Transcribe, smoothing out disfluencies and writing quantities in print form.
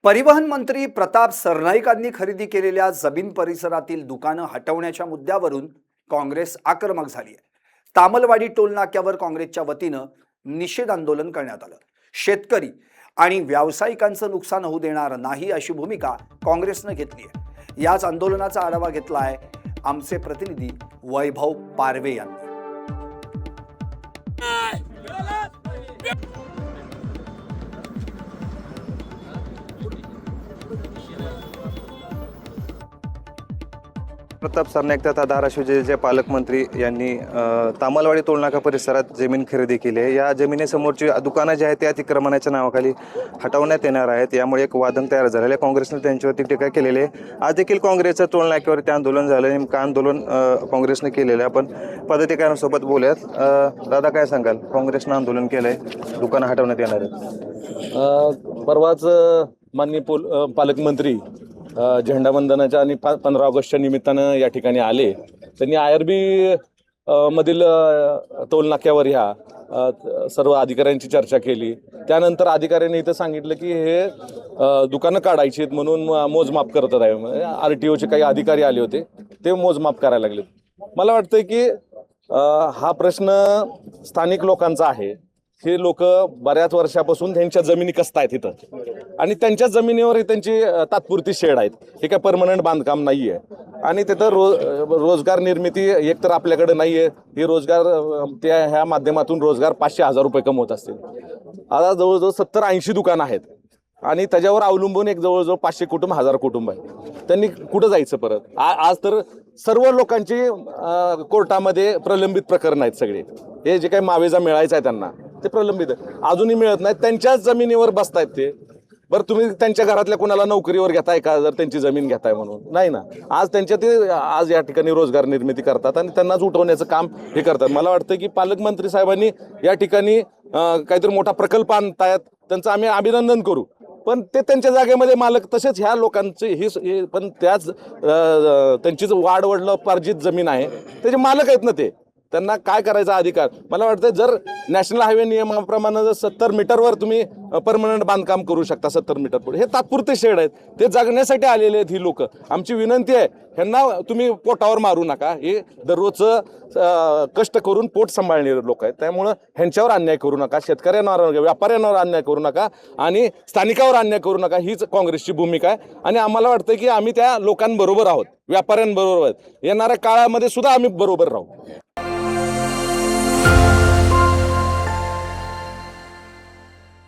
परिवहन मंत्री प्रताप सरनाईकांनी खरेदी केलेल्या जमीन परिसरातील दुकानं हटवण्याच्या मुद्द्यावरून काँग्रेस आक्रमक झाली आहे। तामलवाडी टोल नाक्यावर काँग्रेसच्या वतीनं निषेध आंदोलन करण्यात आलं। शेतकरी आणि व्यावसायिकांचं नुकसान होऊ देणार नाही अशी भूमिका काँग्रेसने घेतली आहे। याच आंदोलनाचा आढावा घेतलाय आमचे प्रतिनिधी वैभव पारवे यांनी। प्रताप सरनाईक तथा धाराशिव जिल्ह्याचे पालकमंत्री यांनी तामलवाडी टोलनाका परिसरात जमीन खरेदी केली आहे। या जमिनीसमोरची दुकानं जी आहेत ती अतिक्रमणाच्या नावाखाली हटवण्यात येणार आहेत। यामुळे एक वादंग तयार झालेलं आहे। काँग्रेसने त्यांच्यावरती टीका केलेली आहे। आज देखील काँग्रेसचं टोलनाक्यावरती आंदोलन झालं। नेमकं आंदोलन काँग्रेसने केलेलं आहे। आपण पदाधिकाऱ्यांसोबत बोलूयात। दादा काय सांगाल, काँग्रेसनं आंदोलन केलं आहे, दुकानं हटवण्यात येणार आहेत। परवाच माननीय पालकमंत्री झेंडावंदनाच्या आणि 15 ऑगस्टच्या निमित्तानं या ठिकाणी आले। त्यांनी IRB मधील टोल नाक्यावर ह्या सर्व अधिकाऱ्यांची चर्चा केली। त्यानंतर अधिकाऱ्यांनी इथं सांगितलं की हे दुकानं काढायची आहेत म्हणून मोजमाप करत आहे। RTOचे काही अधिकारी आले होते, ते मोजमाप करायला लागले। मला वाटतं की हा प्रश्न स्थानिक लोकांचा आहे। हे लोक बऱ्याच वर्षापासून त्यांच्या जमिनी कसतायत इथं आणि त्यांच्या जमिनीवर त्यांची तात्पुरती शेड आहेत। हे काय परमनंट बांधकाम नाही आहे आणि तिथं रोजगार निर्मिती एकतर आपल्याकडे नाही आहे। हे रोजगार त्या ह्या माध्यमातून रोजगार 500-1000 रुपये कमवत असतील। आता जवळजवळ 70-80 दुकानं आहेत आणि त्याच्यावर अवलंबून एक जवळजवळ 500 कुटुंब 1000 कुटुंब आहे। त्यांनी कुठं जायचं परत? आज तर सर्व लोकांची कोर्टामध्ये प्रलंबित प्रकरण आहेत। सगळे हे जे काही मावेजा मिळायचा आहे त्यांना ते प्रलंबित अजूनही मिळत नाही। त्यांच्याच जमिनीवर बसतायत ते। बरं, तुम्ही त्यांच्या घरातल्या कोणाला नोकरीवर घेताय का जर त्यांची जमीन घेताय म्हणून? नाही ना। आज त्यांच्या ते आज या ठिकाणी रोजगार निर्मिती करतात आणि त्यांनाच उठवण्याचं काम हे करतात। मला वाटतं की पालकमंत्री साहेबांनी या ठिकाणी काहीतरी मोठा प्रकल्प आणतायत, त्यांचं आम्ही अभिनंदन करू। पण ते त्यांच्या जागेमध्ये मालक तसेच ह्या लोकांचे ही पण त्याच त्यांचीच वाडवडिलोपार्जित जमीन आहे, त्याचे मालक आहेत ना ते। त्यांना काय करायचा अधिकार? मला वाटतं जर नॅशनल हायवे नियमाप्रमाणे जर 70 मीटरवर तुम्ही परमनंट बांधकाम करू शकता, 70 मीटर पुढे, हे तात्पुरते शेड आहेत, ते जगण्यासाठी आलेले आहेत ही लोक। आमची विनंती आहे, ह्यांना तुम्ही पोटावर मारू नका। हे दररोजचं कष्ट करून पोट सांभाळणारे लोक आहेत, त्यामुळं ह्यांच्यावर अन्याय करू नका, शेतकऱ्यांवर व्यापाऱ्यांवर अन्याय करू नका आणि स्थानिकावर अन्याय करू नका। हीच काँग्रेसची भूमिका आहे आणि आम्हाला वाटतं की आम्ही त्या लोकांबरोबर आहोत, व्यापाऱ्यांबरोबर आहेत। येणाऱ्या काळामध्ये सुद्धा आम्ही बरोबर राहू।